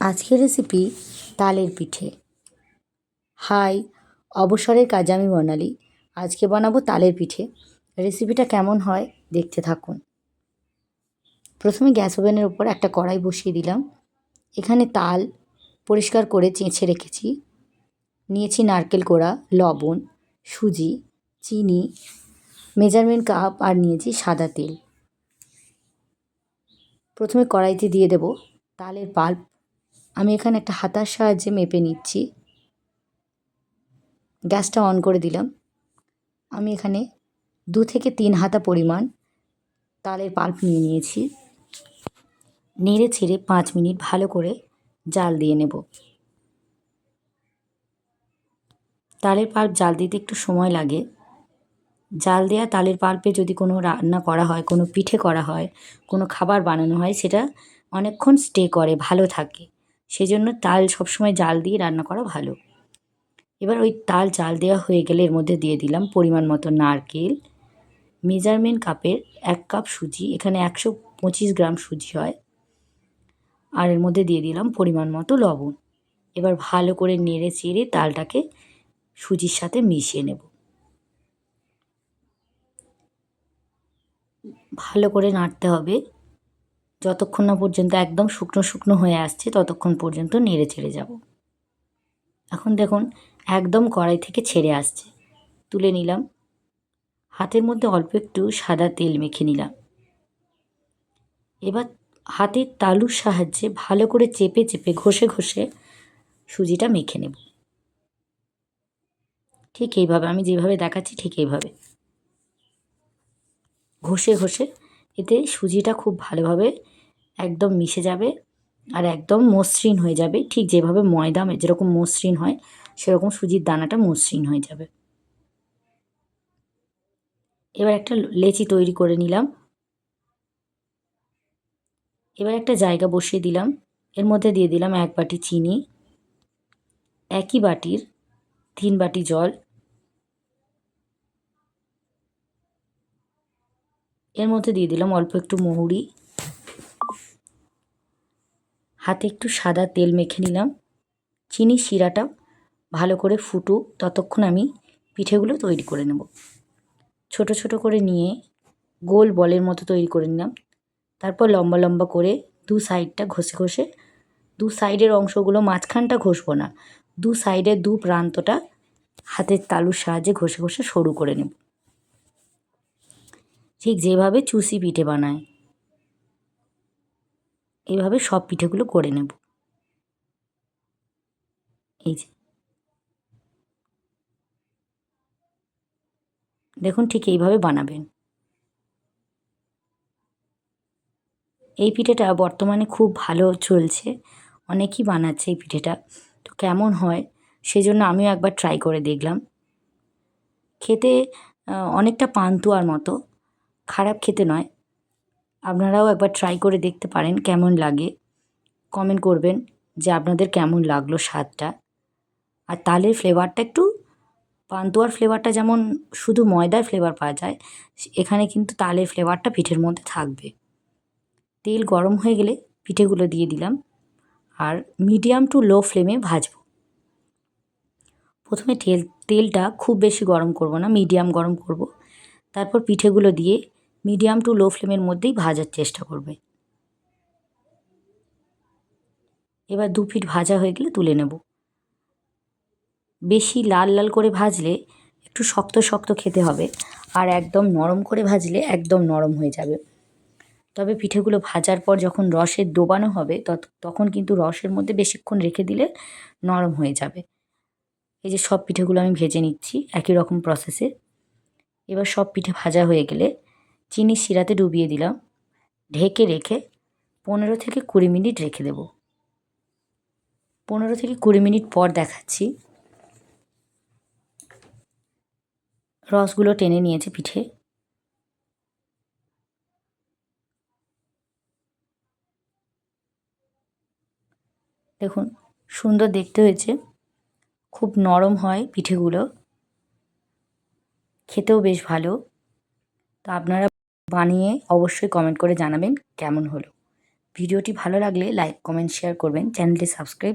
আজকের রেসিপি তালের পিঠে। হাই, অবসরের কাজে আমি বর্ণালী। আজকে বানাবো তালের পিঠে। রেসিপিটা কেমন হয় দেখতে থাকুন। প্রথমে গ্যাস ওভেনের উপর একটা কড়াই বসিয়ে দিলাম। এখানে তাল পরিষ্কার করে চেঁচে রেখেছি। নিয়েছি নারকেল কোড়া, লবণ, সুজি, চিনি, মেজারমেন্ট কাপ আর নিয়েছি সাদা তেল। প্রথমে কড়াইতে দিয়ে দেব তালের পাল্প। আমি এখানে একটা হাতার সাহায্যে মেপে নিচ্ছি। গ্যাসটা অন করে দিলাম। আমি এখানে 2 থেকে 3 হাতা পরিমাণ তালের পাল্প নিয়ে নিয়েছি। নেড়ে ছেড়ে 5 মিনিট ভালো করে জাল দিয়ে নেব। তালের পাল্প জাল দিতে একটু সময় লাগে। জাল দেওয়া তালের পাল্পে যদি কোনো রান্না করা হয়, কোনো পিঠে করা হয়, কোনো খাবার বানানো হয়, সেটা অনেকক্ষণ স্টে করে, ভালো থাকে। সেজন্য তাল সবসময় জাল দিয়ে রান্না করা ভালো। এবার ওই তাল জাল দেওয়া হয়ে গেলে এর মধ্যে দিয়ে দিলাম পরিমাণ মতো নারকেল, মেজারমেন্ট কাপের 1 কাপ সুজি, এখানে 125 গ্রাম সুজি হয়, আর এর মধ্যে দিয়ে দিলাম পরিমাণ মতো লবণ। এবার ভালো করে নেড়ে চেড়ে তালটাকে সুজির সাথে মিশিয়ে নেব। ভালো করে নাড়তে হবে যতক্ষণ না পর্যন্ত একদম শুকনো শুকনো হয়ে আসছে, ততক্ষণ পর্যন্ত নেড়ে চেড়ে যাব। এখন দেখুন একদম কড়াই থেকে ছেড়ে আসছে। তুলে নিলাম। হাতের মধ্যে অল্প একটু সাদা তেল মেখে নিলাম। এবার হাতের তালুর সাহায্যে ভালো করে চেপে চেপে ঘষে ঘষে সুজিটা মেখে নেব। ঠিক এইভাবে, আমি যেভাবে দেখাচ্ছি ঠিক এইভাবে ঘষে ঘষে, এতে সুজিটা খুব ভালোভাবে একদম মিশে যাবে আর একদম মসৃণ হয়ে যাবে। ঠিক যেভাবে ময়দা যেরকম মসৃণ হয়, সেরকম সুজির দানাটা মসৃণ হয়ে যাবে। এবার একটা লেচি তৈরি করে নিলাম। এবার একটা জায়গা বসিয়ে দিলাম। এর মধ্যে দিয়ে দিলাম 1 বাটি চিনি, একই বাটির 3 বাটি জল। এর মধ্যে দিয়ে দিলাম অল্প একটু মৌরি। হাতে একটু সাদা তেল মেখে নিলাম। চিনির শিরাটা ভালো করে ফুটুক, ততক্ষণ আমি পিঠেগুলো তৈরি করে নেব। ছোট ছোট করে নিয়ে গোল বলের মতো তৈরি করে নিলাম। তারপর লম্বা লম্বা করে 2 সাইডটা ঘষে ঘষে, 2 সাইডের অংশগুলো, মাঝখানটা ঘষবো না, 2 সাইডের 2 প্রান্তটা হাতের তালুর সাহায্যে ঘষে ঘষে সরু করে নেব। ঠিক যেভাবে চুষি পিঠে বানায়, এইভাবে সব পিঠেগুলো করে নেব। এই যে দেখুন, ঠিক এইভাবে বানাবেন। এই পিঠেটা বর্তমানে খুব ভালো চলছে, অনেকেই বানাচ্ছে এই পিঠেটা। তো কেমন হয় সেজন্য আমিও একবার ট্রাই করে দেখলাম। খেতে অনেকটা পান্তুয়ার মতো, খারাপ খেতে নয়। আপনারাও একবার ট্রাই করে দেখতে পারেন কেমন লাগে। কমেন্ট করবেন যে আপনাদের কেমন লাগলো স্বাদটা। আর তালের ফ্লেভারটা একটু, পান্তুয়ার ফ্লেভারটা যেমন শুধু ময়দার ফ্লেভার পাওয়া যায়, এখানে কিন্তু তালের ফ্লেভারটা পিঠের মধ্যে থাকবে। তেল গরম হয়ে গেলে পিঠেগুলো দিয়ে দিলাম আর মিডিয়াম টু লো ফ্লেমে ভাজবো। প্রথমে তেলটা খুব বেশি গরম করব না, মিডিয়াম গরম করব। তারপর পিঠেগুলো দিয়ে মিডিয়াম টু লো ফ্লেমের মধ্যেই ভাজার চেষ্টা করবে। এবার 2 পিঠ ভাজা হয়ে গেলে তুলে নেব। বেশি লাল লাল করে ভাজলে একটু শক্ত শক্ত খেতে হবে, আর একদম নরম করে ভাজলে একদম নরম হয়ে যাবে। তবে পিঠেগুলো ভাজার পর যখন রসে ডোবানো হবে, তখন কিন্তু রসের মধ্যে বেশিক্ষণ রেখে দিলে নরম হয়ে যাবে। এই যে সব পিঠেগুলো আমি ভেজে নিচ্ছি একই রকম প্রসেসে। এবার সব পিঠে ভাজা হয়ে গেলে চিনির শিরাতে ডুবিয়ে দিলাম। ঢেকে রেখে 15 থেকে 20 মিনিট রেখে দেব। 15 থেকে 20 মিনিট পর দেখাচ্ছি। রসগুলো টেনে নিয়েছে পিঠে। দেখুন সুন্দর দেখতে হয়েছে, খুব নরম হয় পিঠেগুলো, খেতেও বেশ ভালো। তো আপনারা বানিয়ে অবশ্যই কমেন্ট করে জানাবেন কেমন হলো। ভিডিওটি ভালো লাগলে লাইক কমেন্ট শেয়ার করবেন, চ্যানেলটি সাবস্ক্রাইব